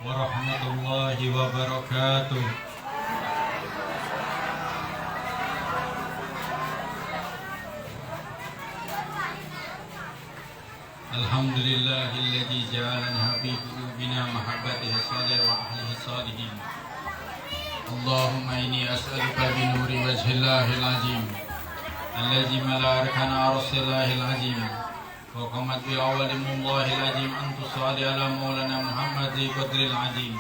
warahmatullahi wabarakatuh. Alhamdulillahilladzi ja'alana fi qulubina mahabbatihi salih wa ahlihi salihin. Allahumma inni as'aluka bi nuri wajhillahil azim alladzi mala arkana arshillahil azim wa qamat bi awwalimullahil azim an tusalli ala maulana Muhammad bi qadril azim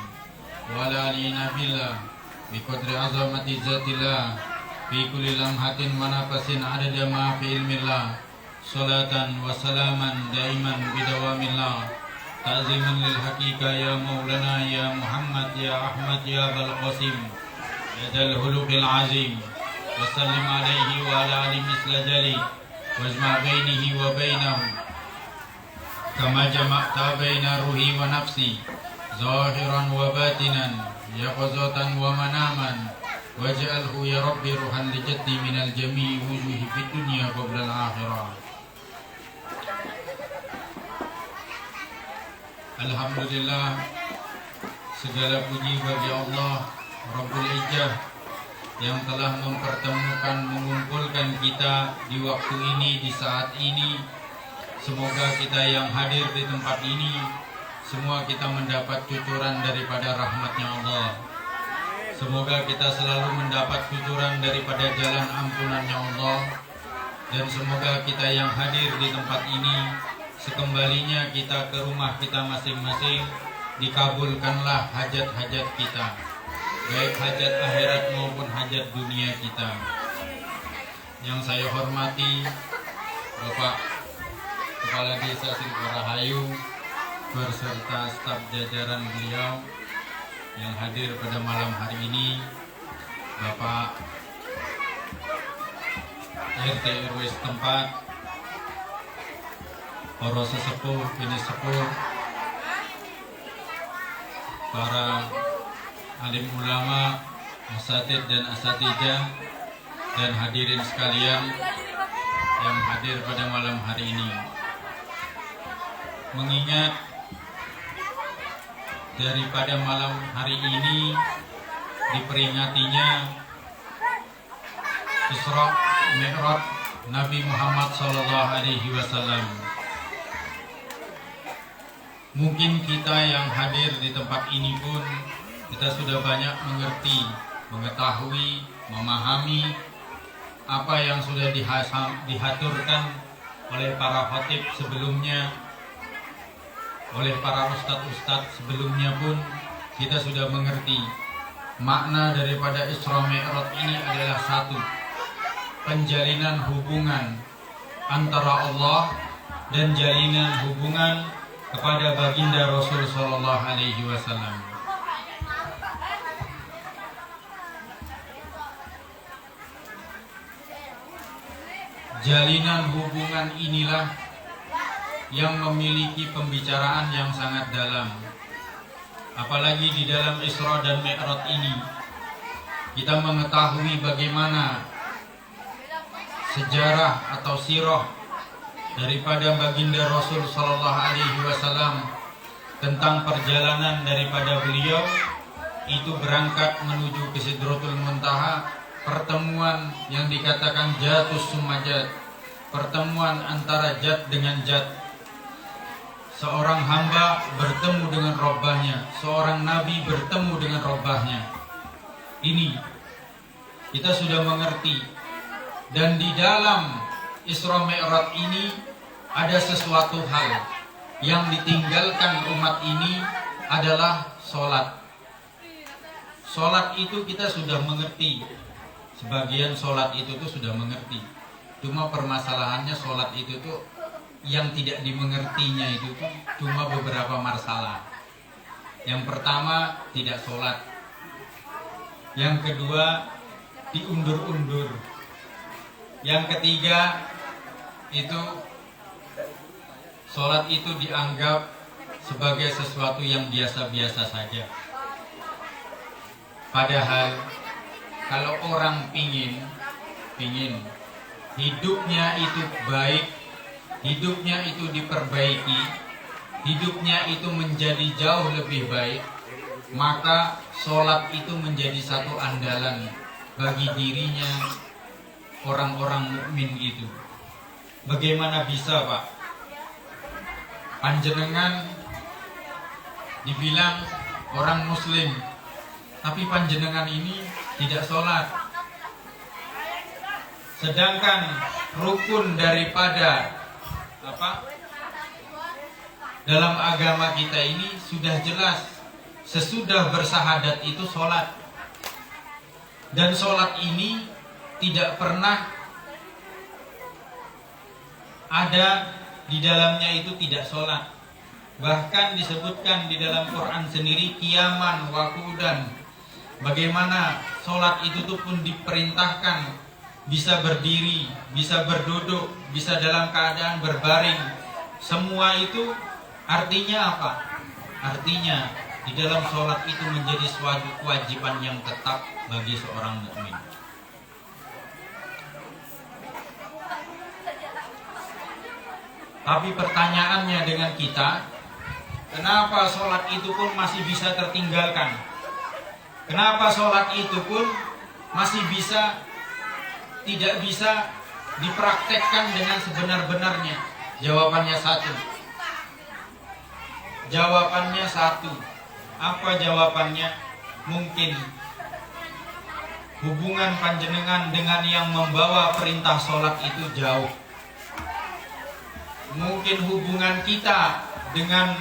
wa ala ali nabillah bi qadri azamati zatillah fi kulli lamhatin wa nafasin adada ma fi ilmillah salatan wa salaman daiman bidawamillah ta'ziman lil haqiqah ya maulana ya Muhammad ya Ahmad ya Abul Qasim ya dal huluqil azim wa sallim alaihi wa ala ali misla jali wajma' bainihi wa bainahu kama jama'ta baina ruhi wa nafsi zahiran wa batinan yaqazatan wa manaman waj'alhu ya rabbi ruhan li jaddi minal jami'i wujuhi fid dunya qabla al-akhirah. Alhamdulillah, segala puji bagi Allah Rabbul Izzah yang telah mempertemukan, mengumpulkan kita di waktu ini, di saat ini. Semoga kita yang hadir di tempat ini, semua kita mendapat cucuran daripada rahmatnya Allah. Semoga kita selalu mendapat cucuran daripada jalan ampunannya Allah. Dan semoga kita yang hadir di tempat ini, sekembalinya kita ke rumah kita masing-masing, dikabulkanlah hajat-hajat kita, baik hajat akhirat maupun hajat dunia kita. Yang saya hormati Bapak Kepala Desa Singkorahayu berserta staf jajaran beliau yang hadir pada malam hari ini, Bapak RT RW setempat, para sesepuh, bini sepuh, para alim ulama, asatid dan asatijah, dan hadirin sekalian yang hadir pada malam hari ini. Mengingat daripada malam hari ini diperingatinya Isra Mi'raj Nabi Muhammad SAW. Mungkin kita yang hadir di tempat ini pun kita sudah banyak mengerti, mengetahui, memahami apa yang sudah dihaturkan oleh para khatib sebelumnya, oleh para ustadz-ustadz sebelumnya pun kita sudah mengerti. Makna daripada Isra Mi'raj ini adalah satu, penjalinan hubungan antara Allah dan jalinan hubungan kepada baginda Rasul Sallallahu Alaihi Wasallam. Jalinan hubungan inilah yang memiliki pembicaraan yang sangat dalam. Apalagi di dalam Isra dan Mi'raj ini kita mengetahui bagaimana sejarah atau sirah daripada baginda Rasul Sallallahu Alaihi Wasallam, tentang perjalanan daripada beliau itu berangkat menuju ke Sidratul Muntaha, pertemuan yang dikatakan Jatus Sumajat, pertemuan antara Jat dengan Jat. Seorang hamba bertemu dengan Rabbahnya, seorang nabi bertemu dengan Rabbahnya. Ini kita sudah mengerti. Dan di dalam Isra Mi'raj ini ada sesuatu hal yang ditinggalkan umat ini adalah sholat. Sholat itu kita sudah mengerti. Sebagian sholat itu tuh sudah mengerti. Cuma permasalahannya sholat itu tuh yang tidak dimengertinya itu tuh cuma beberapa masalah. Yang pertama, tidak sholat. Yang kedua, diundur-undur. Yang ketiga, itu sholat itu dianggap sebagai sesuatu yang biasa-biasa saja. Padahal kalau orang pingin hidupnya itu baik, hidupnya itu diperbaiki, hidupnya itu menjadi jauh lebih baik, maka sholat itu menjadi satu andalan bagi dirinya orang-orang mukmin itu. Bagaimana bisa, Pak? Panjenengan dibilang orang muslim, tapi panjenengan ini tidak sholat. Sedangkan rukun daripada dalam agama kita ini sudah jelas, sesudah bersahadat itu sholat. Dan sholat ini tidak pernah ada di dalamnya itu tidak sholat. Bahkan disebutkan di dalam Quran sendiri qiyaman wa qu'udan. Bagaimana sholat itu tuh pun diperintahkan bisa berdiri, bisa berduduk, bisa dalam keadaan berbaring. Semua itu artinya apa? Artinya di dalam sholat itu menjadi suatu kewajiban yang tetap bagi seorang mukmin. Tapi pertanyaannya dengan kita, kenapa sholat itu pun masih bisa tertinggalkan? Kenapa sholat itu pun masih tidak bisa dipraktekkan dengan sebenar-benarnya? Jawabannya satu. Apa jawabannya? Mungkin hubungan panjenengan dengan yang membawa perintah sholat itu jauh. Mungkin hubungan kita dengan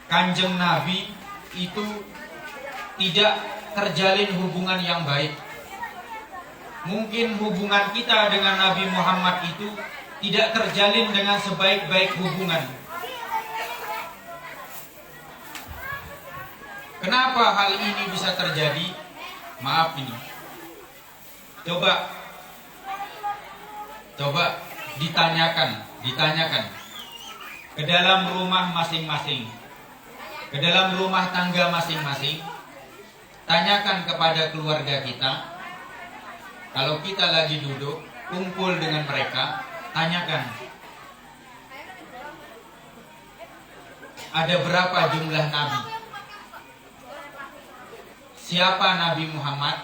Kanjeng Nabi itu tidak terjalin hubungan yang baik. Mungkin hubungan kita dengan Nabi Muhammad itu tidak terjalin dengan sebaik-baik hubungan. Kenapa hal ini bisa terjadi? Maaf ini. Coba ditanyakan ke dalam rumah masing-masing, ke dalam rumah tangga masing-masing. Tanyakan kepada keluarga kita, kalau kita lagi duduk kumpul dengan mereka, tanyakan ada berapa jumlah nabi? Siapa Nabi Muhammad?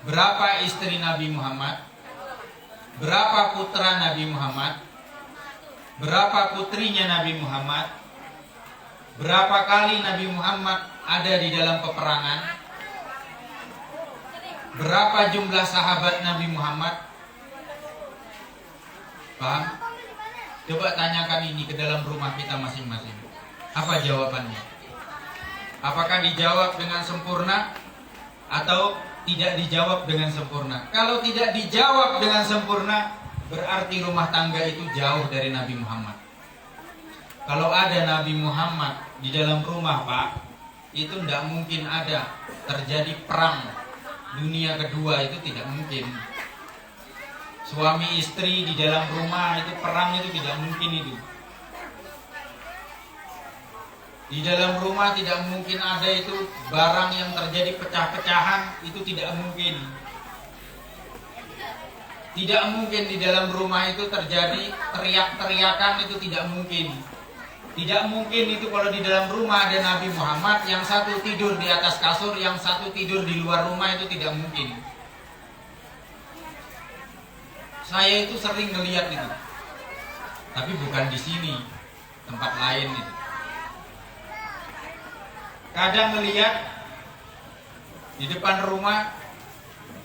Berapa istri Nabi Muhammad? Berapa putra Nabi Muhammad? Berapa putrinya Nabi Muhammad? Berapa kali Nabi Muhammad ada di dalam peperangan? Berapa jumlah sahabat Nabi Muhammad? Paham? Coba tanyakan ini ke dalam rumah kita masing-masing. Apa jawabannya? Apakah dijawab dengan sempurna atau tidak dijawab dengan sempurna? Kalau tidak dijawab dengan sempurna, berarti rumah tangga itu jauh dari Nabi Muhammad. Kalau ada Nabi Muhammad di dalam rumah, Pak, itu tidak mungkin ada terjadi perang dunia kedua, itu tidak mungkin. Suami istri di dalam rumah itu perang, itu tidak mungkin itu. Di dalam rumah tidak mungkin ada itu barang yang terjadi pecah-pecahan, itu tidak mungkin. Tidak mungkin di dalam rumah itu terjadi teriak-teriakan, itu tidak mungkin. Tidak mungkin itu kalau di dalam rumah ada Nabi Muhammad, yang satu tidur di atas kasur, yang satu tidur di luar rumah, itu tidak mungkin. Saya itu sering ngelihat itu. Tapi bukan di sini, tempat lain itu. Kadang melihat di depan rumah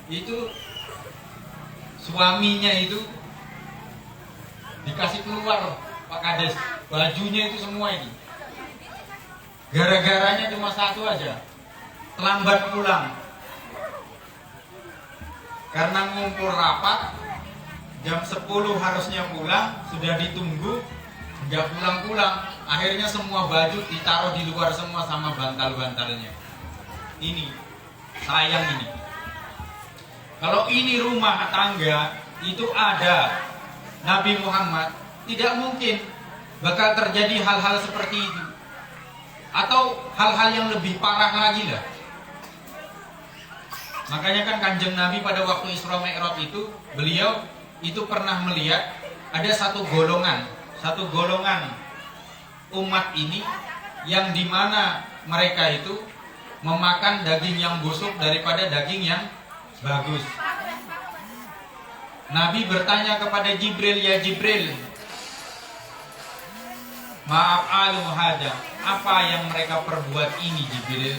itu suaminya itu dikasih keluar Pak Kades, bajunya itu semua ini. Gara-garanya cuma satu aja, terlambat pulang. Karena ngumpul rapat jam 10 harusnya pulang, sudah ditunggu nggak pulang-pulang. Akhirnya semua baju ditaruh di luar semua sama bantal-bantalnya. Ini sayang ini. Kalau ini rumah tangga itu ada Nabi Muhammad, tidak mungkin bakal terjadi hal-hal seperti itu. Atau hal-hal yang lebih parah lagi lah. Makanya kan Kanjeng Nabi pada waktu Isra Mi'raj itu, beliau itu pernah melihat ada satu golongan umat ini yang dimana mereka itu memakan daging yang busuk daripada daging yang bagus. Nabi bertanya kepada Jibril, ya Jibril, maaf alu hada, apa yang mereka perbuat ini Jibril?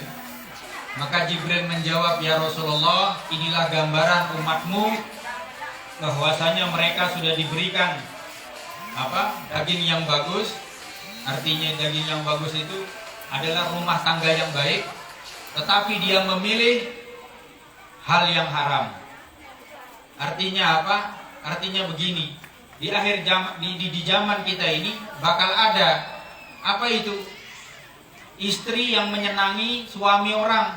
Maka Jibril menjawab, ya Rasulullah, inilah gambaran umatmu bahwasanya mereka sudah diberikan daging yang bagus. Artinya daging yang bagus itu adalah rumah tangga yang baik, tetapi dia memilih hal yang haram. Artinya apa? Artinya begini, di akhir zaman, di zaman kita ini bakal ada apa itu? Istri yang menyenangi suami orang,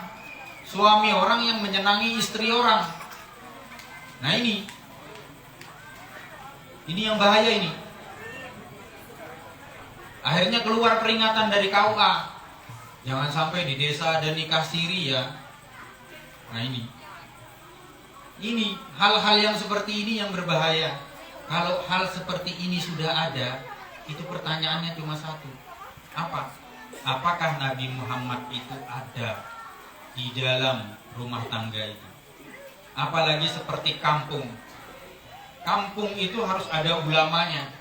suami orang yang menyenangi istri orang. Nah ini yang bahaya ini. Akhirnya keluar peringatan dari KUA, jangan sampai di desa ada nikah siri ya. Nah ini hal-hal yang seperti ini yang berbahaya. Kalau hal seperti ini sudah ada, itu pertanyaannya cuma satu. Apakah Nabi Muhammad itu ada di dalam rumah tangga itu? Apalagi seperti kampung. Kampung itu harus ada ulamanya.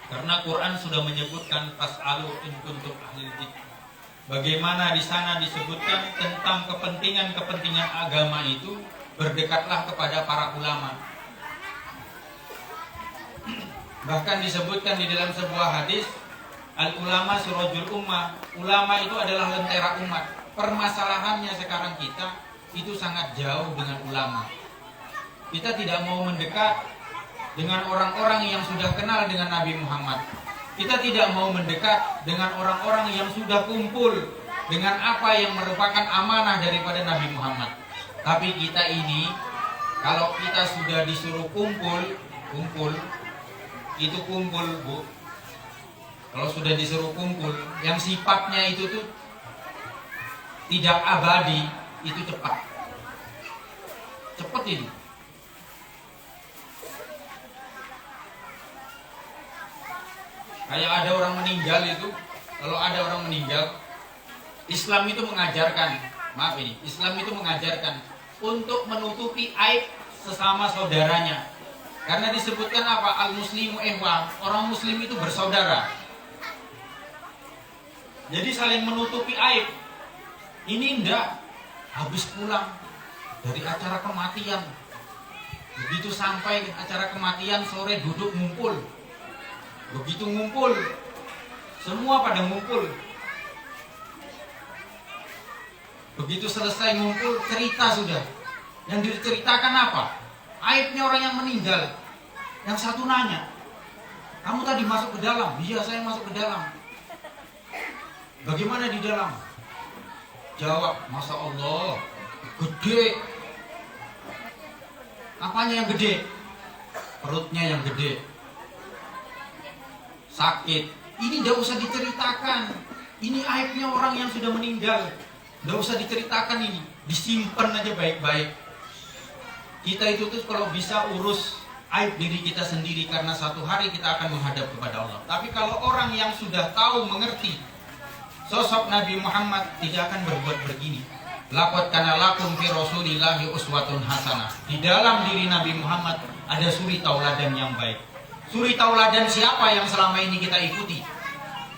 Karena Quran sudah menyebutkan fas'alu in kuntum ahli dzikr. Bagaimana di sana disebutkan tentang kepentingan agama itu, berdekatlah kepada para ulama. Bahkan disebutkan di dalam sebuah hadis, al-ulama surajul ummah. Ulama itu adalah lentera umat. Permasalahannya sekarang kita itu sangat jauh dengan ulama. Kita tidak mau mendekat dengan orang-orang yang sudah kenal dengan Nabi Muhammad. Kita tidak mau mendekat dengan orang-orang yang sudah kumpul dengan apa yang merupakan amanah daripada Nabi Muhammad. Tapi kita ini, kalau kita sudah disuruh kumpul itu kumpul, Bu. Kalau sudah disuruh kumpul, yang sifatnya itu tuh tidak abadi, itu cepat ini. Kayak ada orang meninggal itu, kalau ada orang meninggal, Islam itu mengajarkan, Islam itu mengajarkan untuk menutupi aib sesama saudaranya. Karena disebutkan apa? Al-muslimu ihwan, orang muslim itu bersaudara. Jadi saling menutupi aib. Ini enggak, habis pulang dari acara kematian, begitu sampai acara kematian sore duduk ngumpul. Begitu ngumpul, semua pada ngumpul. Begitu selesai ngumpul, cerita sudah. Yang diceritakan apa? Aibnya orang yang meninggal. Yang satu nanya, kamu tadi masuk ke dalam? Iya, saya masuk ke dalam. Bagaimana di dalam? Jawab, Masya Allah, gede. Apanya yang gede? Perutnya yang gede. Sakit. Ini tidak usah diceritakan. Ini aibnya orang yang sudah meninggal. Tidak usah diceritakan ini. Disimpan aja baik-baik. Kita itu tuh kalau bisa urus aib diri kita sendiri, karena satu hari kita akan menghadap kepada Allah. Tapi kalau orang yang sudah tahu, mengerti sosok Nabi Muhammad, tidak akan berbuat begini. Laqad kana lakum fi Rasulillahi uswatun hasanah. Di dalam diri Nabi Muhammad ada suri tauladan yang baik. Suri tauladan siapa yang selama ini kita ikuti?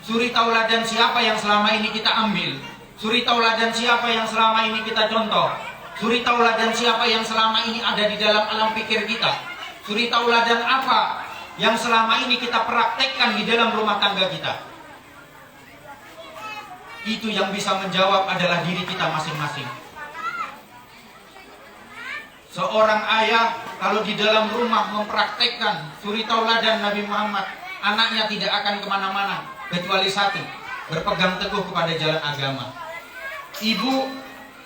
Suri tauladan siapa yang selama ini kita ambil? Suri tauladan siapa yang selama ini kita contoh? Suri tauladan siapa yang selama ini ada di dalam alam pikir kita? Suri tauladan apa yang selama ini kita praktekkan di dalam rumah tangga kita? Itu yang bisa menjawab adalah diri kita masing-masing. Seorang ayah kalau di dalam rumah mempraktekkan suri tauladan Nabi Muhammad, anaknya tidak akan kemana-mana kecuali satu, berpegang teguh kepada jalan agama. Ibu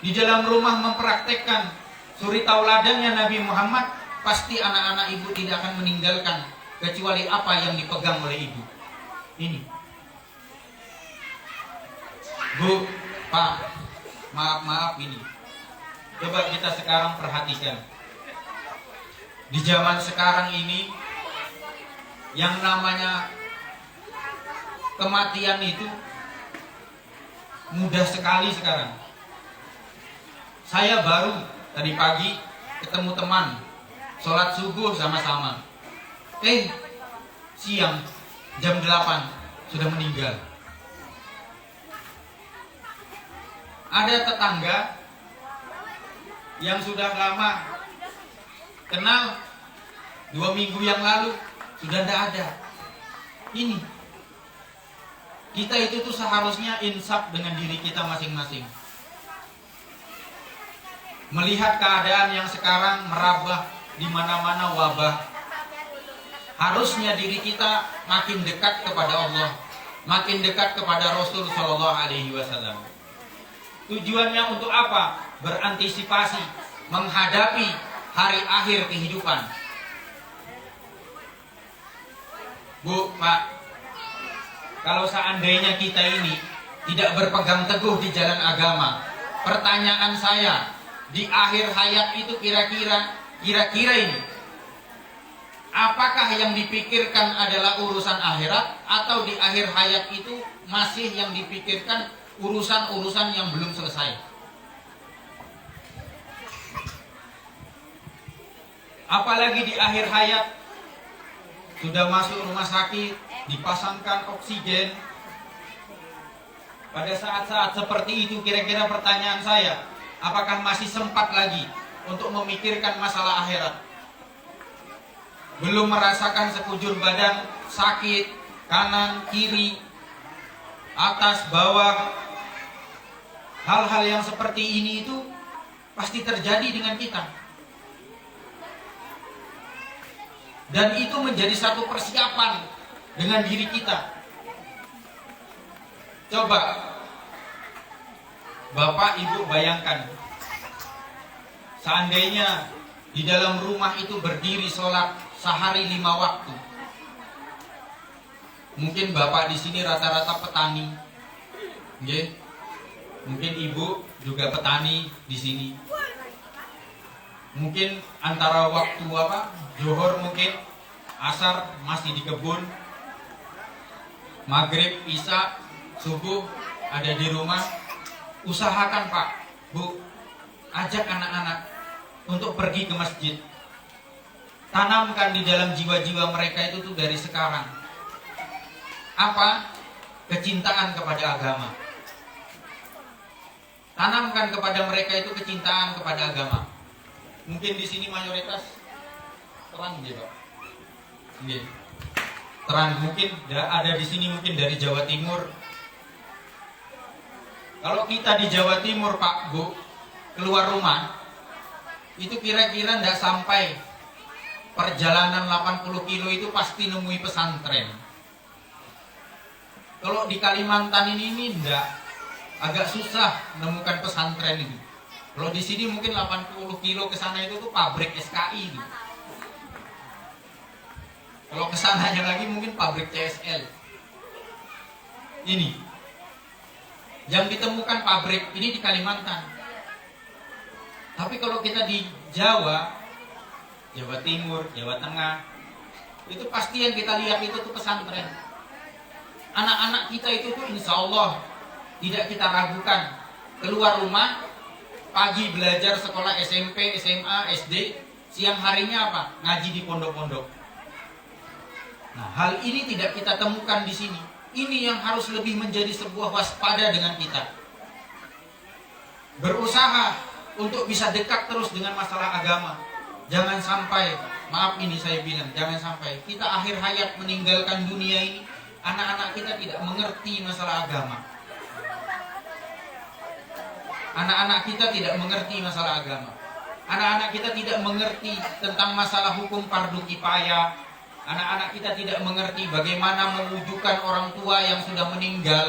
di dalam rumah mempraktekkan suri tauladannya Nabi Muhammad, pasti anak-anak ibu tidak akan meninggalkan kecuali apa yang dipegang oleh ibu. Ini, Bu, Pak, maaf ini. Coba kita sekarang perhatikan. Di zaman sekarang ini, yang namanya kematian itu mudah sekali sekarang. Saya baru tadi pagi ketemu teman, sholat subuh sama-sama. Siang jam 8 sudah meninggal. Ada tetangga yang sudah lama kenal, 2 minggu yang lalu sudah tidak ada. Ini kita itu tuh seharusnya insaf dengan diri kita masing-masing. Melihat keadaan yang sekarang merabah di mana-mana wabah, harusnya diri kita makin dekat kepada Allah, makin dekat kepada Rasul Shallallahu Alaihi Wasallam. Tujuannya untuk apa? Berantisipasi, menghadapi hari akhir kehidupan. Bu, Pak, kalau seandainya kita ini tidak berpegang teguh di jalan agama, pertanyaan saya, di akhir hayat itu kira-kira ini, apakah yang dipikirkan adalah urusan akhirat, atau di akhir hayat itu masih yang dipikirkan urusan-urusan yang belum selesai? Apalagi di akhir hayat sudah masuk rumah sakit, dipasangkan oksigen. Pada saat-saat seperti itu, kira-kira pertanyaan saya, apakah masih sempat lagi untuk memikirkan masalah akhirat? Belum merasakan sekujur badan sakit, kanan, kiri, atas, bawah. Hal-hal yang seperti ini itu pasti terjadi dengan kita. Dan itu menjadi satu persiapan dengan diri kita. Coba Bapak Ibu bayangkan, seandainya di dalam rumah itu berdiri sholat sehari 5 waktu. Mungkin Bapak di sini rata-rata petani, okay? Mungkin Ibu juga petani di sini. Mungkin antara waktu Zuhur mungkin, asar masih di kebun, maghrib, isya, subuh ada di rumah. Usahakan Pak, Bu, ajak anak-anak untuk pergi ke masjid. Tanamkan di dalam jiwa-jiwa mereka itu tuh dari sekarang. Apa? Kecintaan kepada agama. Tanamkan kepada mereka itu kecintaan kepada agama. Mungkin di sini mayoritas terang gitu, Pak. Terang, mungkin ada di sini mungkin dari Jawa Timur. Kalau kita di Jawa Timur, Pak, Bu, keluar rumah itu kira-kira tidak sampai perjalanan 80 kilo itu pasti nemui pesantren. Kalau di Kalimantan ini tidak, agak susah menemukan pesantren itu. Kalau di sini mungkin 80 kilo ke sana itu tuh pabrik SKI itu. Kalau ke sananya lagi mungkin pabrik CSL. Ini yang ditemukan pabrik ini di Kalimantan. Tapi kalau kita di Jawa, Jawa Timur, Jawa Tengah, itu pasti yang kita lihat itu tuh pesantren. Anak-anak kita itu tuh insya Allah tidak kita ragukan, keluar rumah pagi belajar sekolah SMP, SMA, SD, siang harinya apa? Ngaji di pondok-pondok. Nah, hal ini tidak kita temukan di sini. Ini yang harus lebih menjadi sebuah waspada dengan kita. Berusaha untuk bisa dekat terus dengan masalah agama. Jangan sampai, maaf ini saya bilang, jangan sampai kita akhir hayat meninggalkan dunia ini, anak-anak kita tidak mengerti masalah agama. Anak-anak kita tidak mengerti masalah agama. Anak-anak kita tidak mengerti tentang masalah hukum fardu kifayah. Anak-anak kita tidak mengerti bagaimana mewujudkan orang tua yang sudah meninggal.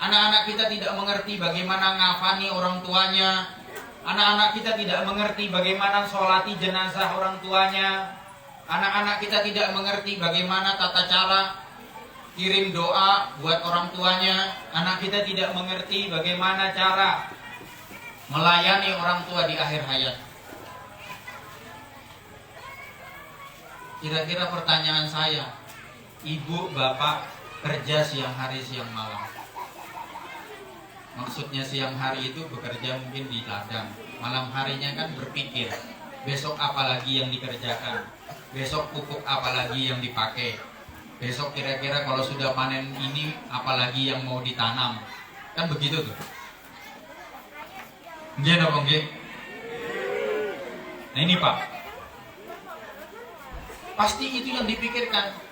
Anak-anak kita tidak mengerti bagaimana ngafani orang tuanya. Anak-anak kita tidak mengerti bagaimana sholati jenazah orang tuanya. Anak-anak kita tidak mengerti bagaimana tata cara kirim doa buat orang tuanya. Anak kita tidak mengerti bagaimana cara melayani orang tua di akhir hayat. Kira-kira pertanyaan saya, ibu, bapak kerja siang hari siang malam. Maksudnya siang hari itu bekerja mungkin di ladang, malam harinya kan berpikir besok apa lagi yang dikerjakan, besok pupuk apa lagi yang dipakai, besok kira-kira kalau sudah panen ini apa lagi yang mau ditanam. Kan begitu tuh. Nggih napa nggih? Nah ini Pak, pasti itu yang dipikirkan.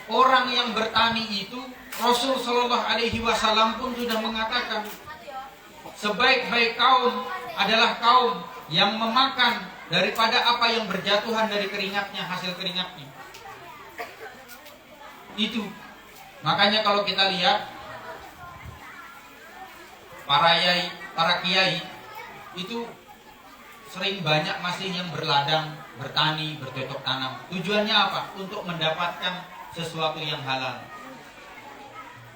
Orang yang bertani itu, Rasul Shallallahu Alaihi Wasallam pun sudah mengatakan, sebaik-baik kaum adalah kaum yang memakan daripada apa yang berjatuhan dari keringatnya, hasil keringatnya. Itu. Makanya kalau kita lihat para kiai itu sering banyak masih yang berladang, bertani, bercocok tanam. Tujuannya apa? Untuk mendapatkan sesuatu yang halal.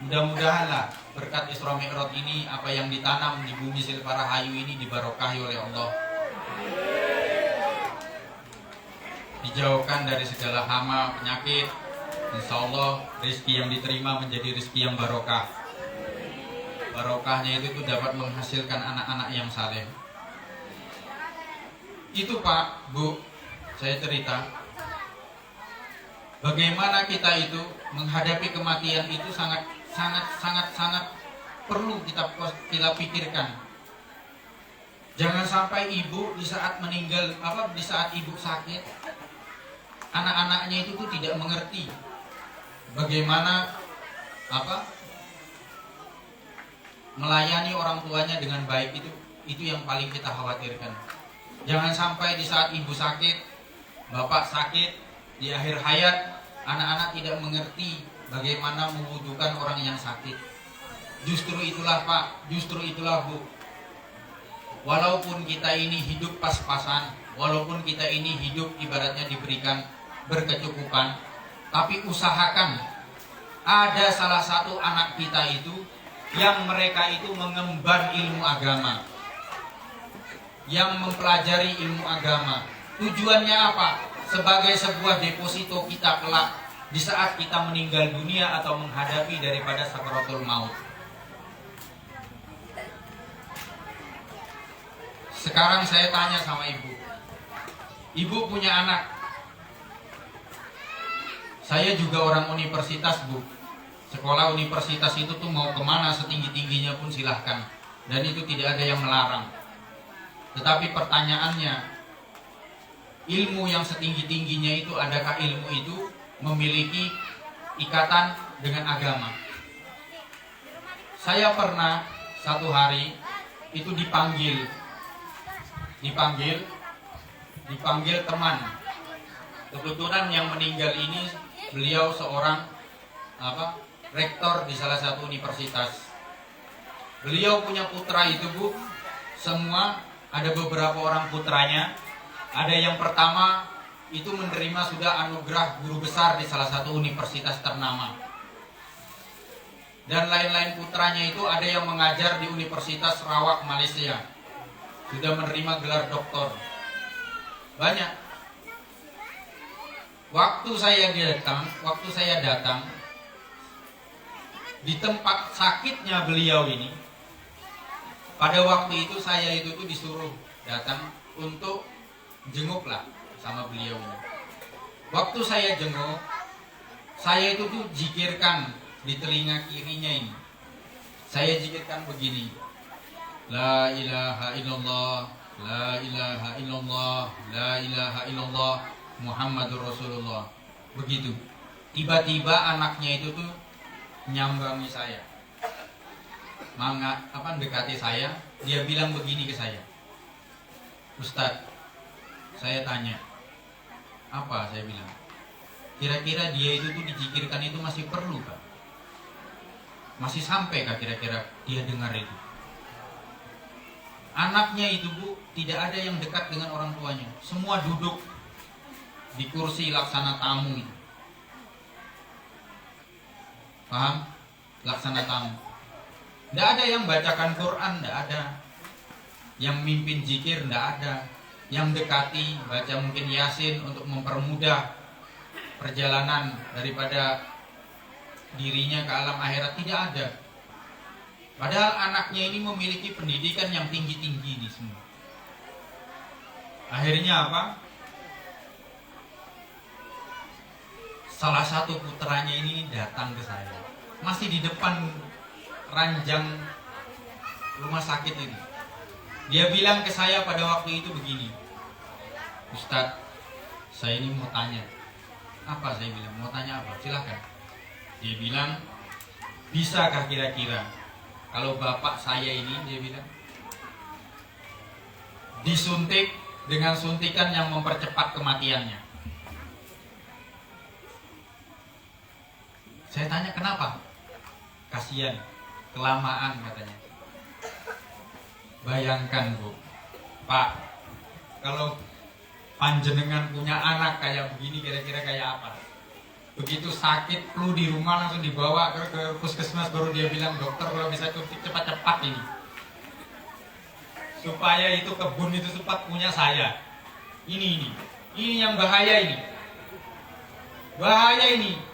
Mudah-mudahanlah berkat Isra Mi'raj ini apa yang ditanam di bumi Silpara Hayu ini dibarokahi oleh Allah. Dijauhkan dari segala hama, penyakit. Insya Allah rezeki yang diterima menjadi rezeki yang barokah. Barokahnya itu dapat menghasilkan anak-anak yang saleh. Itu Pak, Bu, saya cerita. Bagaimana kita itu menghadapi kematian itu sangat perlu kita pikirkan. Jangan sampai ibu di saat meninggal di saat ibu sakit, anak-anaknya itu tuh tidak mengerti bagaimana melayani orang tuanya dengan baik. Itu yang paling kita khawatirkan. Jangan sampai di saat ibu sakit, bapak sakit, di akhir hayat, anak-anak tidak mengerti bagaimana membutuhkan orang yang sakit. Justru itulah Pak, justru itulah Bu. Walaupun kita ini hidup pas-pasan, walaupun kita ini hidup ibaratnya diberikan berkecukupan, tapi usahakan ada salah satu anak kita itu yang mereka itu mengemban ilmu agama, yang mempelajari ilmu agama. Tujuannya apa? Sebagai sebuah deposito kita kelak di saat kita meninggal dunia atau menghadapi daripada sakaratul maut. Sekarang saya tanya sama ibu. Ibu punya anak. Saya juga orang universitas, Bu. Sekolah universitas itu tuh mau kemana setinggi-tingginya pun silahkan. Dan itu tidak ada yang melarang. Tetapi pertanyaannya, ilmu yang setinggi-tingginya itu, adakah ilmu itu memiliki ikatan dengan agama? Saya pernah satu hari itu dipanggil teman. Kebetulan yang meninggal ini beliau seorang rektor di salah satu universitas. Beliau punya putra itu, Bu, semua ada beberapa orang putranya. Ada yang pertama itu menerima sudah anugerah guru besar di salah satu universitas ternama. Dan lain-lain putranya itu ada yang mengajar di Universitas Sarawak, Malaysia. Sudah menerima gelar doktor. Banyak. Waktu saya datang di tempat sakitnya beliau ini, pada waktu itu saya itu tuh disuruh datang untuk jenguk lah sama beliau ini. Waktu saya jenguk, saya itu tuh zikirkan di telinga kirinya ini. Saya zikirkan begini. La ilaha illallah, la ilaha illallah, la ilaha illallah, Muhammadur Rasulullah. Begitu. Tiba-tiba anaknya itu tuh nyambangi saya. Mendekati saya, dia bilang begini ke saya. Ustadz, saya tanya, apa? Saya bilang, kira-kira dia itu tuh dizikirkan itu masih perlu kah? Masih sampai kah kira-kira dia dengar itu? Anaknya itu, Bu, tidak ada yang dekat dengan orang tuanya. Semua duduk di kursi laksana tamu itu. Paham? Laksana tamu. Tidak ada yang bacakan Quran, tidak ada. Yang mimpin zikir, tidak ada. Yang dekati, baca mungkin Yasin untuk mempermudah perjalanan daripada dirinya ke alam akhirat, tidak ada. Padahal anaknya ini memiliki pendidikan yang tinggi-tinggi nih semua. Akhirnya apa? Salah satu putranya ini datang ke saya, masih di depan ranjang rumah sakit ini. Dia bilang ke saya pada waktu itu begini, Ustadz, saya ini mau tanya. Apa? Saya bilang, mau tanya apa? Silahkan. Dia bilang, bisakah kira-kira kalau bapak saya ini, dia bilang, disuntik dengan suntikan yang mempercepat kematiannya? Saya tanya, kenapa? Kasihan, kelamaan katanya. Bayangkan Bu, Pak, kalau panjenengan punya anak kayak begini, kira-kira kayak apa? Begitu sakit, flu di rumah langsung dibawa ke puskesmas, baru dia bilang, dokter kalau bisa suntik cepat-cepat ini, supaya itu kebun itu sempat punya saya. Ini yang bahaya ini. Bahaya ini.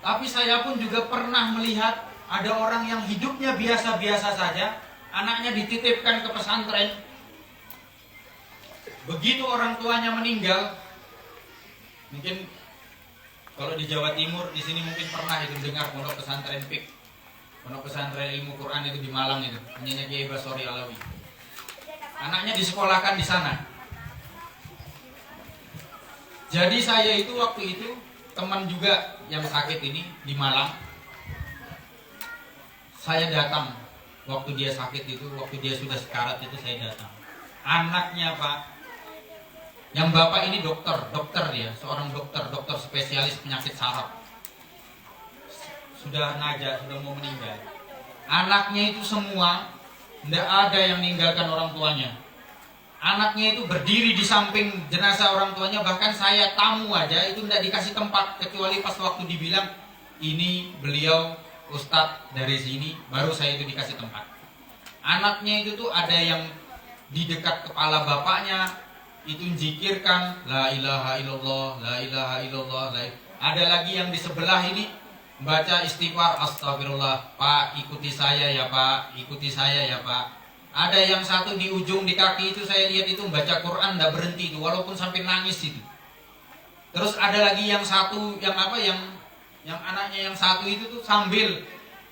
Tapi saya pun juga pernah melihat ada orang yang hidupnya biasa-biasa saja, anaknya dititipkan ke pesantren. Begitu orang tuanya meninggal, mungkin kalau di Jawa Timur, di sini mungkin pernah itu dengar pondok pesantren PIK, pondok pesantren ilmu Quran itu di Malang itu, punyanya Kiai Basori Alawi. Anaknya disekolahkan di sana. Jadi saya itu waktu itu teman juga yang sakit ini di Malang. Saya datang waktu dia sakit itu, waktu dia sudah sekarat itu saya datang. Anaknya Pak, yang bapak ini dokter dia, seorang dokter spesialis penyakit saraf. Sudah naja, sudah mau meninggal. Anaknya itu semua, tidak ada yang meninggalkan orang tuanya. Anaknya itu berdiri di samping jenazah orang tuanya, bahkan saya tamu aja itu tidak dikasih tempat, kecuali pas waktu dibilang, ini beliau Ustadz dari sini, baru saya itu dikasih tempat. Anaknya itu tuh ada yang di dekat kepala bapaknya, itu zikirkan la ilaha illallah, la ilaha illallah. Ada lagi yang di sebelah ini baca istighfar, astagfirullah. Pak, ikuti saya ya Pak, ikuti saya ya Pak. Ada yang satu di ujung di kaki itu saya lihat itu baca Quran tidak berhenti itu, walaupun sampai nangis itu. Terus ada lagi yang satu yang apa yang anaknya yang satu itu tuh sambil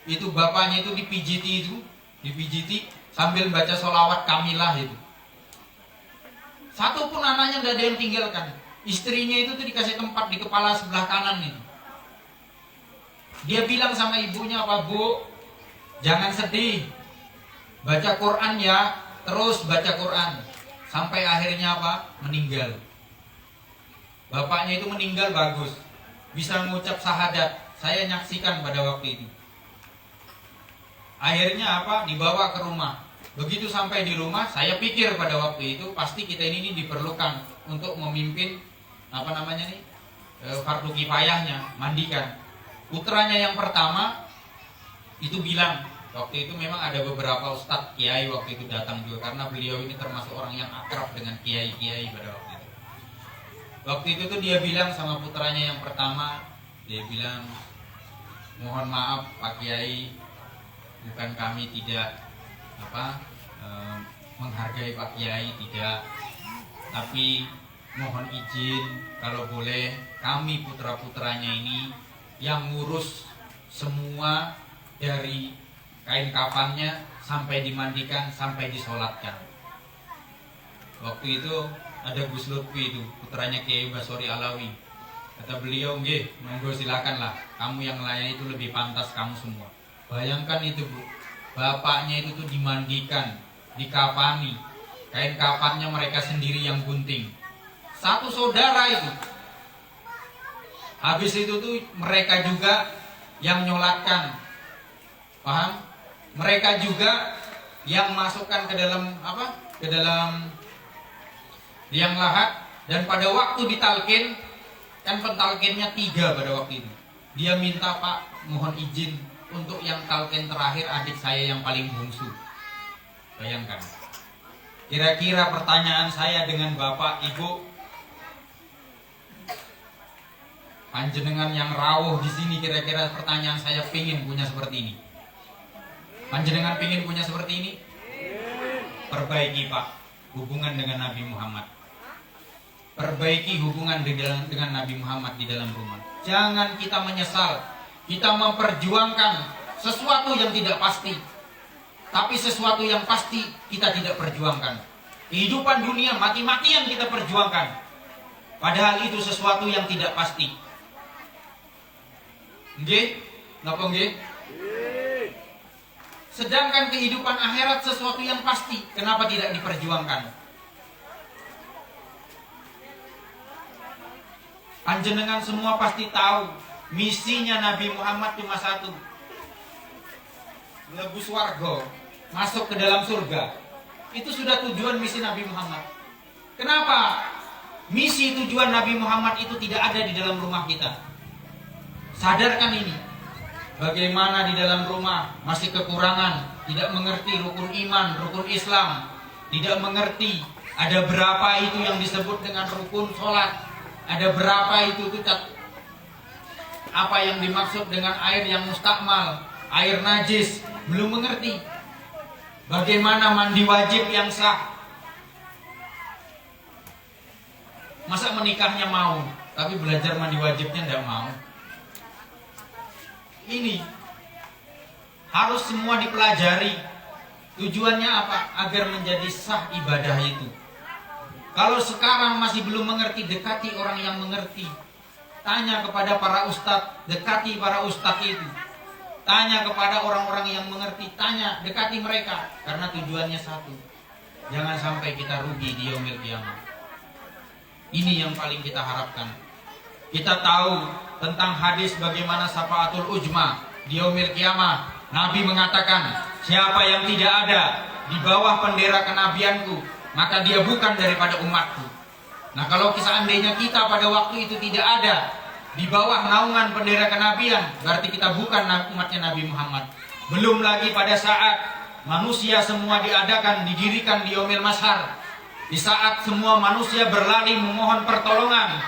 itu bapaknya itu dipijiti sambil baca sholawat kamilah itu. Satu pun anaknya tidak ada yang tinggalkan. Istrinya itu tuh dikasih tempat di kepala sebelah kanan itu. Dia bilang sama ibunya, apa Bu, jangan sedih, baca Quran ya, terus baca Quran. Sampai akhirnya apa? Meninggal. Bapaknya itu meninggal bagus, bisa mengucap syahadat. Saya nyaksikan pada waktu itu. Akhirnya apa? Dibawa ke rumah. Begitu sampai di rumah, saya pikir pada waktu itu pasti kita ini diperlukan untuk memimpin fardu kifayahnya, mandikan. Putranya yang pertama itu bilang, waktu itu memang ada beberapa ustadz kiai waktu itu datang juga, karena beliau ini termasuk orang yang akrab dengan kiai-kiai pada waktu itu. Waktu itu tuh dia bilang sama putranya yang pertama, dia bilang, mohon maaf Pak Kiai, bukan kami tidak menghargai Pak Kiai, tidak, tapi mohon izin kalau boleh kami putra-putranya ini yang ngurus semua dari kain kafannya sampai dimandikan sampai disolatkan. Waktu itu ada Gus Lutfi itu putranya Kiai Basori Alawi. Kata beliau, nggih, monggo silakanlah, kamu yang layak itu lebih pantas kamu semua. Bayangkan itu Bu, bapaknya itu tuh dimandikan, dikafani, kain kafannya mereka sendiri yang gunting. Satu saudara itu. Habis itu tuh mereka juga yang nyolatkan. Paham? Mereka juga yang masukkan ke dalam Ke dalam liang lahat. Dan pada waktu ditalkin, kan pentalkinnya 3 pada waktu itu. Dia minta, Pak, mohon izin untuk yang talkin terakhir adik saya yang paling bungsu. Bayangkan. Kira-kira pertanyaan saya dengan Bapak, Ibu, Panjenengan yang rawuh di sini, kira-kira pertanyaan saya, pingin punya seperti ini? Panjenengan pingin punya seperti ini? Perbaiki Pak hubungan dengan Nabi Muhammad. Perbaiki hubungan dengan Nabi Muhammad di dalam rumah. Jangan kita menyesal. Kita memperjuangkan sesuatu yang tidak pasti, tapi sesuatu yang pasti kita tidak perjuangkan. Kehidupan dunia mati-matian kita perjuangkan, padahal itu sesuatu yang tidak pasti. Nggih? Napa nggih? Sedangkan kehidupan akhirat sesuatu yang pasti, kenapa tidak diperjuangkan? Panjenengan semua pasti tahu misinya Nabi Muhammad cuma satu, mlebu swarga, masuk ke dalam surga. Itu sudah tujuan misi Nabi Muhammad. Kenapa misi tujuan Nabi Muhammad itu tidak ada di dalam rumah kita? Sadarkan ini. Bagaimana di dalam rumah masih kekurangan, tidak mengerti rukun iman, rukun Islam, tidak mengerti ada berapa itu yang disebut dengan rukun sholat, ada berapa itu apa yang dimaksud dengan air yang mustakmal, air najis, belum mengerti. Bagaimana mandi wajib yang sah. Masa menikahnya mau, tapi belajar mandi wajibnya tidak mau. Ini harus semua dipelajari. Tujuannya apa? Agar menjadi sah ibadah itu. Kalau sekarang masih belum mengerti, dekati orang yang mengerti. Tanya kepada para ustadz, dekati para ustadz itu. Tanya kepada orang-orang yang mengerti, tanya, dekati mereka. Karena tujuannya satu. Jangan sampai kita rugi di yaumil qiyamah. Ini yang paling kita harapkan. Kita tahu tentang hadis bagaimana syafaatul ujma di yaumil qiyamah. Nabi mengatakan, siapa yang tidak ada di bawah bendera kenabianku, maka dia bukan daripada umatku. Nah, kalau seandainya kita pada waktu itu tidak ada di bawah naungan bendera kenabian, berarti kita bukan umatnya Nabi Muhammad. Belum lagi pada saat manusia semua diadakan, didirikan di yaumil mashar, di saat semua manusia berlari memohon pertolongan,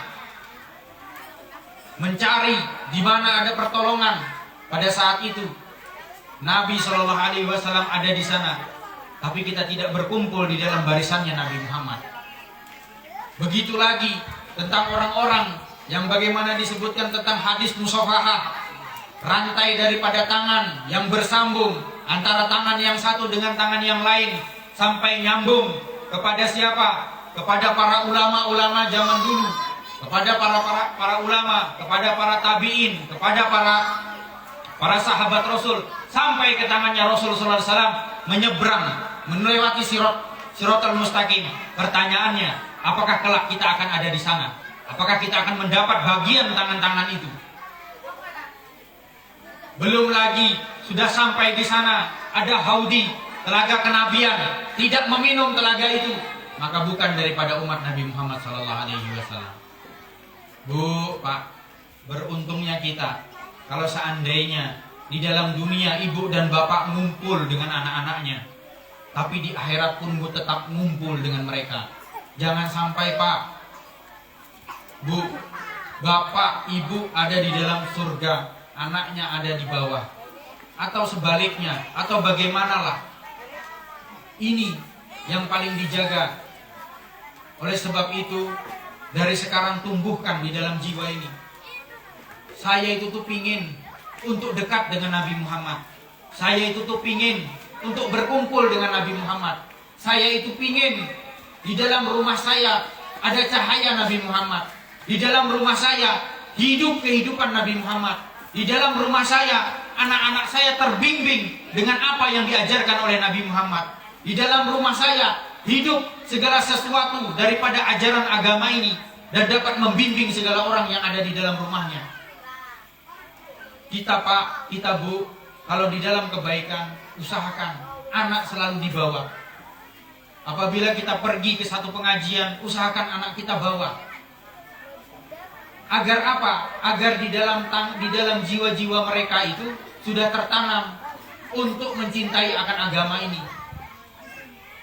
mencari di mana ada pertolongan. Pada saat itu Nabi Shallallahu Alaihi Wasallam ada di sana, tapi kita tidak berkumpul di dalam barisannya Nabi Muhammad. Begitu lagi tentang orang-orang yang bagaimana disebutkan tentang hadis musafahah, rantai daripada tangan yang bersambung antara tangan yang satu dengan tangan yang lain sampai nyambung kepada siapa? Kepada para ulama-ulama zaman dulu, kepada para ulama, kepada para tabiin, kepada para sahabat Rasul, sampai ke tangannya Rasul sallallahu alaihi wasallam, menyeberang, melewati siratal mustaqim. Pertanyaannya, apakah kelak kita akan ada di sana? Apakah kita akan mendapat bagian tangan-tangan itu? Belum lagi sudah sampai di sana ada haudi, telaga kenabian, tidak meminum telaga itu, maka bukan daripada umat Nabi Muhammad sallallahu alaihi wasallam. Bu, Pak, beruntungnya kita kalau seandainya di dalam dunia ibu dan bapak ngumpul dengan anak-anaknya, tapi di akhirat pun bu tetap ngumpul dengan mereka. Jangan sampai, Pak, Bu, bapak, ibu ada di dalam surga, anaknya ada di bawah, atau sebaliknya, atau bagaimanalah. Ini yang paling dijaga. Oleh sebab itu, dari sekarang tumbuhkan di dalam jiwa ini. Saya itu tuh pingin untuk dekat dengan Nabi Muhammad. Saya itu tuh pingin untuk berkumpul dengan Nabi Muhammad. Saya itu pingin di dalam rumah saya ada cahaya Nabi Muhammad. Di dalam rumah saya hidup kehidupan Nabi Muhammad. Di dalam rumah saya anak-anak saya terbimbing dengan apa yang diajarkan oleh Nabi Muhammad. Di dalam rumah saya hidup segala sesuatu daripada ajaran agama ini dan dapat membimbing segala orang yang ada di dalam rumahnya. Kita, Pak, kita, Bu, kalau di dalam kebaikan, usahakan anak selalu dibawa. Apabila kita pergi ke satu pengajian, usahakan anak kita bawa. Agar apa? Agar di dalam jiwa-jiwa mereka itu sudah tertanam untuk mencintai akan agama ini.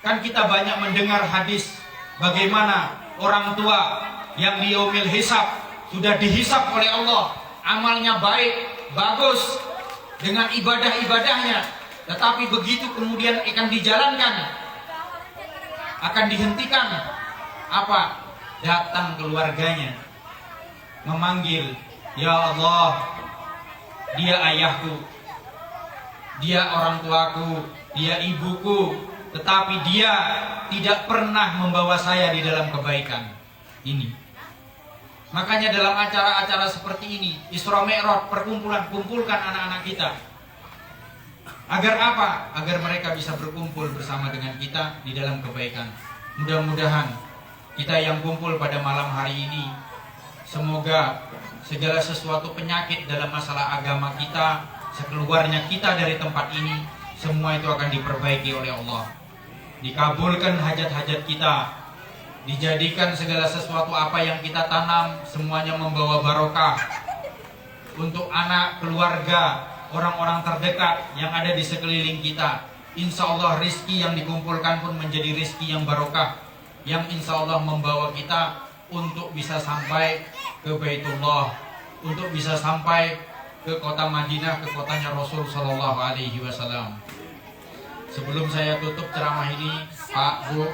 Kan kita banyak mendengar hadis bagaimana orang tua yang di yaumil hisab sudah dihisap oleh Allah, amalnya baik, bagus dengan ibadah-ibadahnya, tetapi begitu kemudian akan dijalankan, akan dihentikan, apa? Datang keluarganya memanggil, ya Allah, dia ayahku, dia orang tuaku, dia ibuku, tetapi dia tidak pernah membawa saya di dalam kebaikan ini. Makanya dalam acara-acara seperti ini, Isra Mi'raj, kumpulkan anak-anak kita. Agar apa? Agar mereka bisa berkumpul bersama dengan kita di dalam kebaikan. Mudah-mudahan kita yang kumpul pada malam hari ini, semoga segala sesuatu penyakit dalam masalah agama kita, sekeluarnya kita dari tempat ini, semua itu akan diperbaiki oleh Allah. Dikabulkan hajat-hajat kita, dijadikan segala sesuatu apa yang kita tanam semuanya membawa barokah untuk anak, keluarga, orang-orang terdekat yang ada di sekeliling kita. Insya Allah rizki yang dikumpulkan pun menjadi rizki yang barokah, yang insya Allah membawa kita untuk bisa sampai ke Baitullah, untuk bisa sampai ke kota Madinah, ke kotanya Rasul Sallallahu Alaihi Wasallam. Sebelum saya tutup ceramah ini, Pak, Bu,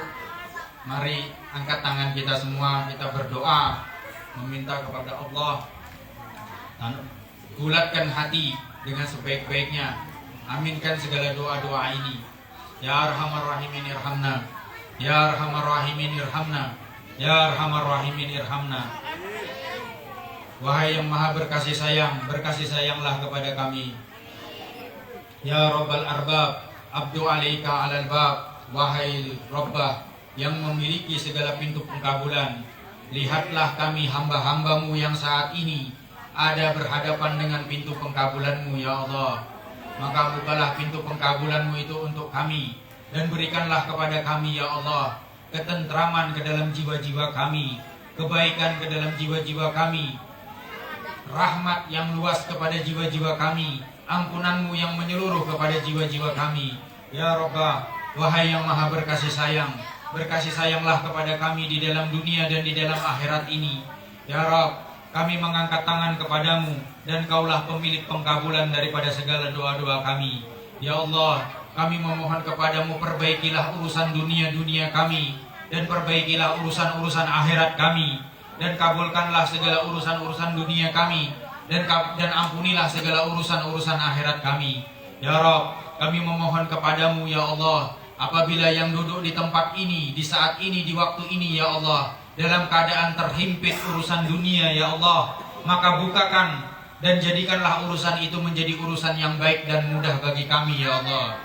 mari angkat tangan kita semua, kita berdoa meminta kepada Allah, bulatkan hati dengan sebaik-baiknya. Aminkan segala doa-doa ini. Ya Arhamar Rahimin irhamna, Ya Arhamar Rahimin irhamna, Ya Arhamar Rahimin irhamna. Wahai yang maha berkasih sayanglah kepada kami. Ya Rabbal Arbab, Abdu alaika alal bab. Wahai Rabbah yang memiliki segala pintu pengkabulan, lihatlah kami hamba-hambamu yang saat ini ada berhadapan dengan pintu pengkabulanmu, ya Allah. Maka bukalah pintu pengkabulanmu itu untuk kami, dan berikanlah kepada kami, ya Allah, ketentraman ke dalam jiwa-jiwa kami, kebaikan ke dalam jiwa-jiwa kami, rahmat yang luas kepada jiwa-jiwa kami, ampunanmu yang menyeluruh kepada jiwa-jiwa kami. Ya Rabbah, wahai yang maha berkasih sayanglah kepada kami di dalam dunia dan di dalam akhirat ini. Ya Rabb, kami mengangkat tangan kepadamu, dan kaulah pemilik pengkabulan daripada segala doa-doa kami. Ya Allah, kami memohon kepadamu, perbaikilah urusan dunia-dunia kami, dan perbaikilah urusan-urusan akhirat kami, dan kabulkanlah segala urusan-urusan dunia kami, dan ampunilah segala urusan-urusan akhirat kami. Ya Rabb, kami memohon kepadamu, ya Allah, apabila yang duduk di tempat ini, di saat ini, di waktu ini, ya Allah, dalam keadaan terhimpit urusan dunia, ya Allah, maka bukakan dan jadikanlah urusan itu menjadi urusan yang baik dan mudah bagi kami, ya Allah.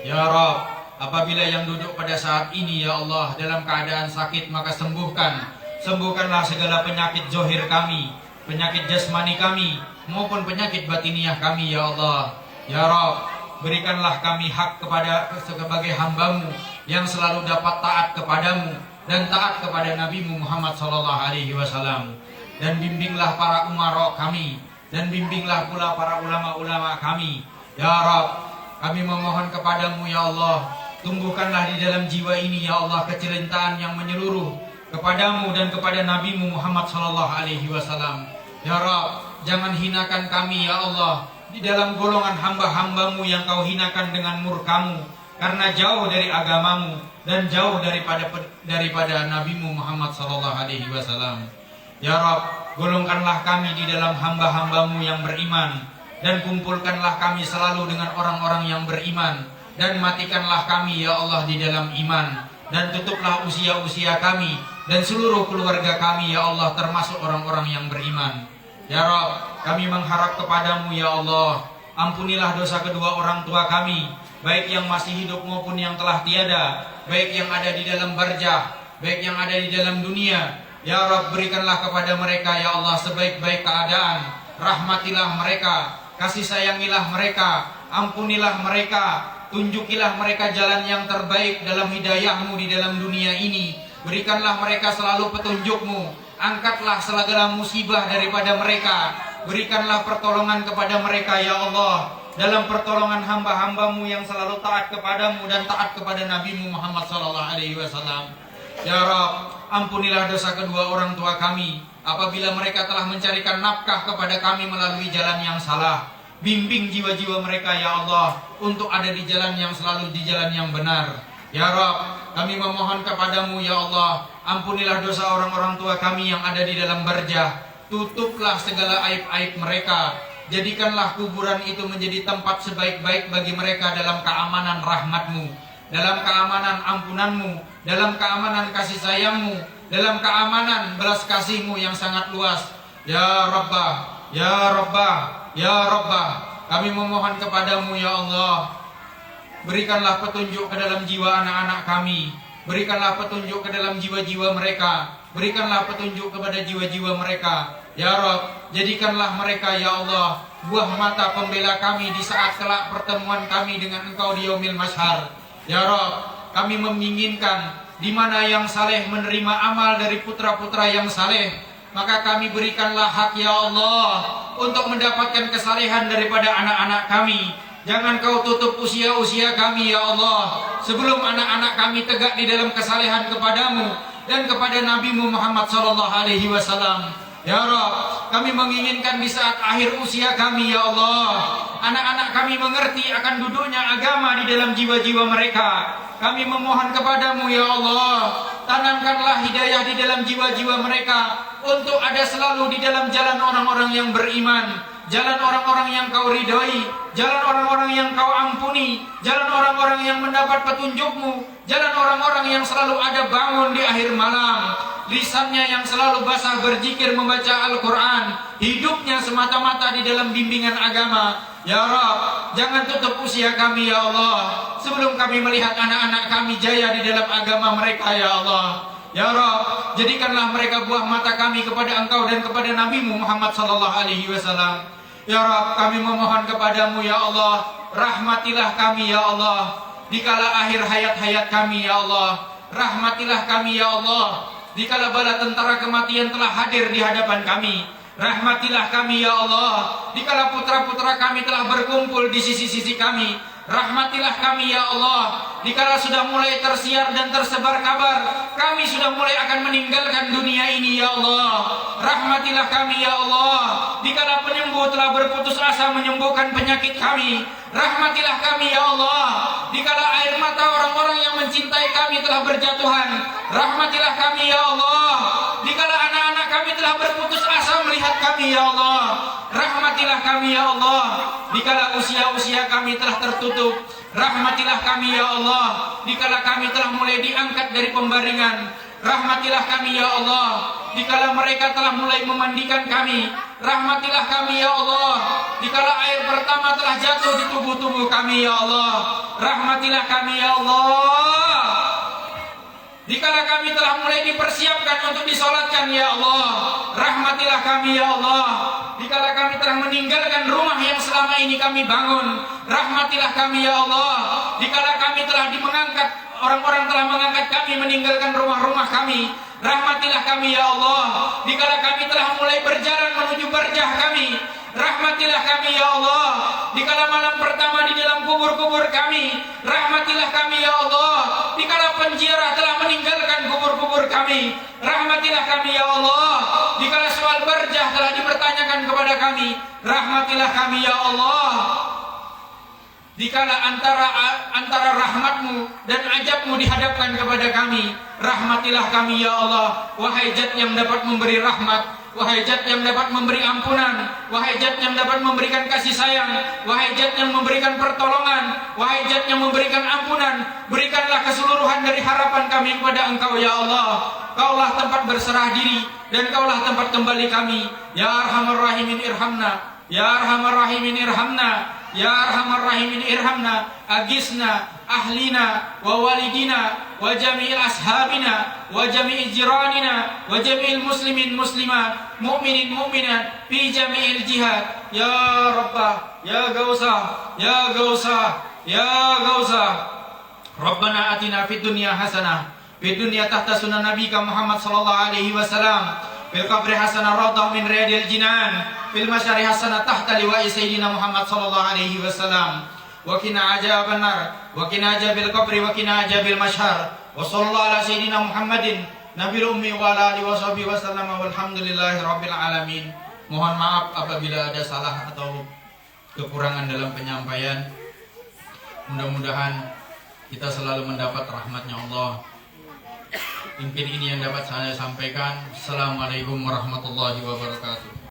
Ya Rabb, apabila yang duduk pada saat ini, ya Allah, dalam keadaan sakit, maka sembuhkanlah segala penyakit zohir kami, penyakit jasmani kami, maupun penyakit batiniah kami, ya Allah. Ya Rabb, berikanlah kami hak sebagai hambamu yang selalu dapat taat kepadamu dan taat kepada Nabi Muhammad Sallallahu Alaihi Wasallam. Dan bimbinglah para umara kami, dan bimbinglah pula para ulama-ulama kami. Ya Rabb, kami memohon kepadamu, ya Allah, tumbuhkanlah di dalam jiwa ini, ya Allah, kecintaan yang menyeluruh kepadamu dan kepada Nabi Muhammad Sallallahu Alaihi Wasallam. Ya Rabb, jangan hinakan kami, ya Allah, di dalam golongan hamba-hambamu yang kau hinakan dengan murkamu, karena jauh dari agamamu dan jauh daripada Nabimu Muhammad Sallallahu Alaihi Wasallam. Ya Rabb, golongkanlah kami di dalam hamba-hambamu yang beriman, dan kumpulkanlah kami selalu dengan orang-orang yang beriman, dan matikanlah kami, ya Allah, di dalam iman, dan tutuplah usia-usia kami dan seluruh keluarga kami, ya Allah, termasuk orang-orang yang beriman. Ya Rabb, kami mengharap kepadamu, ya Allah, ampunilah dosa kedua orang tua kami, baik yang masih hidup maupun yang telah tiada, baik yang ada di dalam barzah, baik yang ada di dalam dunia. Ya Rabb, berikanlah kepada mereka, ya Allah, sebaik-baik keadaan. Rahmatilah mereka, kasih sayangilah mereka, ampunilah mereka, tunjukilah mereka jalan yang terbaik dalam hidayahmu di dalam dunia ini. Berikanlah mereka selalu petunjukmu, angkatlah segala musibah daripada mereka, berikanlah pertolongan kepada mereka, ya Allah, dalam pertolongan hamba-hambamu yang selalu taat kepadamu dan taat kepada Nabimu Muhammad Sallallahu Alaihi Wasallam. Ya Rabb, ampunilah dosa kedua orang tua kami, apabila mereka telah mencarikan nafkah kepada kami melalui jalan yang salah. Bimbing jiwa-jiwa mereka ya Allah untuk ada di jalan yang selalu di jalan yang benar. Ya Rabb, kami memohon kepadamu ya Allah, ampunilah dosa orang-orang tua kami yang ada di dalam barjah. Tutuplah segala aib-aib mereka. Jadikanlah kuburan itu menjadi tempat sebaik-baik bagi mereka dalam keamanan rahmat-Mu, dalam keamanan ampunan-Mu, dalam keamanan kasih sayang-Mu, dalam keamanan belas kasih-Mu yang sangat luas. Ya Rabbah, ya Rabbah, ya Rabbah, kami memohon kepadamu ya Allah, berikanlah petunjuk ke dalam jiwa anak-anak kami, berikanlah petunjuk ke dalam jiwa-jiwa mereka, berikanlah petunjuk kepada jiwa-jiwa mereka. Ya Rabb, jadikanlah mereka ya Allah buah mata pembela kami di saat kelak pertemuan kami dengan Engkau di yaumil masyhar. Ya Rabb, kami menginginkan di mana yang saleh menerima amal dari putra-putra yang saleh, maka kami berikanlah hak ya Allah untuk mendapatkan kesalehan daripada anak-anak kami. Jangan Kau tutup usia-usia kami ya Allah sebelum anak-anak kami tegak di dalam kesalehan kepadamu dan kepada Nabi-Mu Muhammad SAW. Ya Rabb, kami menginginkan di saat akhir usia kami ya Allah, anak-anak kami mengerti akan duduknya agama di dalam jiwa-jiwa mereka. Kami memohon kepadamu ya Allah, tanamkanlah hidayah di dalam jiwa-jiwa mereka untuk ada selalu di dalam jalan orang-orang yang beriman, jalan orang-orang yang Kau ridhoi, jalan orang-orang yang Kau ampuni, jalan orang-orang yang mendapat petunjuk-Mu, jalan orang-orang yang selalu ada bangun di akhir malam, lisannya yang selalu basah berzikir membaca Al-Quran, hidupnya semata-mata di dalam bimbingan agama. Ya Rabb, jangan tutup usia kami ya Allah sebelum kami melihat anak-anak kami jaya di dalam agama mereka ya Allah. Ya Rabb, jadikanlah mereka buah mata kami kepada Engkau dan kepada Nabi-Mu Muhammad SAW. Ya Rabb, kami memohon kepadamu ya Allah, rahmatilah kami ya Allah dikala akhir hayat-hayat kami ya Allah. Rahmatilah kami ya Allah dikala bala tentara kematian telah hadir di hadapan kami. Rahmatilah kami ya Allah dikala putra-putra kami telah berkumpul di sisi-sisi kami. Rahmatilah kami ya Allah dikala sudah mulai tersiar dan tersebar kabar kami sudah mulai akan meninggalkan dunia ini ya Allah. Rahmatilah kami ya Allah dikala penyembuh telah berputus asa menyembuhkan penyakit kami. Rahmatilah kami ya Allah dikala air mata orang-orang yang mencintai kami telah berjatuhan. Rahmatilah kami ya Allah dikala anak-anak kami telah berputus asa melihat kami ya Allah. Rahmatilah kami ya Allah dikala usia-usia kami telah tertutup. Rahmatilah kami ya Allah dikala kami telah mulai diangkat dari pembaringan. Rahmatilah kami ya Allah dikala mereka telah mulai memandikan kami. Rahmatilah kami ya Allah dikala air pertama telah jatuh di tubuh-tubuh kami ya Allah. Rahmatilah kami ya Allah dikala kami telah mulai dipersiapkan untuk disolatkan ya Allah. Rahmatilah kami ya Allah dikala kami telah meninggalkan rumah yang selama ini kami bangun. Rahmatilah kami ya Allah dikala kami telah mengangkat, orang-orang telah mengangkat kami meninggalkan rumah-rumah kami. Rahmatilah kami ya Allah dikala kami telah mulai berjalan menuju barjah kami. Rahmatilah kami ya Allah dikala malam pertama di dalam kubur-kubur kami. Rahmatilah kami ya Allah dikala penziarah telah meninggalkan kubur-kubur kami. Rahmatilah kami ya Allah dikala soal barjah telah dipertanyakan kepada kami. Rahmatilah kami ya Allah dikala antara rahmat-Mu dan ajab-Mu dihadapkan kepada kami. Rahmatilah kami ya Allah, wahai Zat yang dapat memberi rahmat, wahai Zat yang dapat memberi ampunan, wahai Zat yang dapat memberikan kasih sayang, wahai Zat yang memberikan pertolongan, wahai Zat yang memberikan ampunan. Berikanlah keseluruhan dari harapan kami kepada Engkau ya Allah. Kaulah tempat berserah diri dan Kaulah tempat kembali kami. Ya Arhamar Rahimin irhamna, ya Arhamar Rahimin irhamna, ya Arhamar Rahimin irhamna. Agisna ahlina wa walidina wa jami'il ashabina wa jami'il jiranina wa jami'il muslimin muslimat mu'minin mu'minat fi jami'il jihad. Ya Rabbah, ya Gausah, ya Gausah, ya Gausah. Rabbana atina fid dunya hasanah, fid dunya tahta sunnah nabika Muhammad sallallahu alaihi wasallam, fil qabri hasanah radha min riyadil jinan, fil masyari hasanah tahta liwa'i sayyidina Muhammad sallallahu alaihi wasallam. Wa qina adzaban nar, wa qina adzabil qabri, wa qina adzabil masyhar. Wa sallallahu ala sayyidina Muhammadin Nabil ummi wa ala alihi washabihi wasallam walhamdulillahi rabbil alamin. Mohon maaf apabila ada salah atau kekurangan dalam penyampaian. Mudah-mudahan kita selalu mendapat rahmatnya Allah. Mungkin ini yang dapat saya sampaikan. Assalamualaikum warahmatullahi wabarakatuh.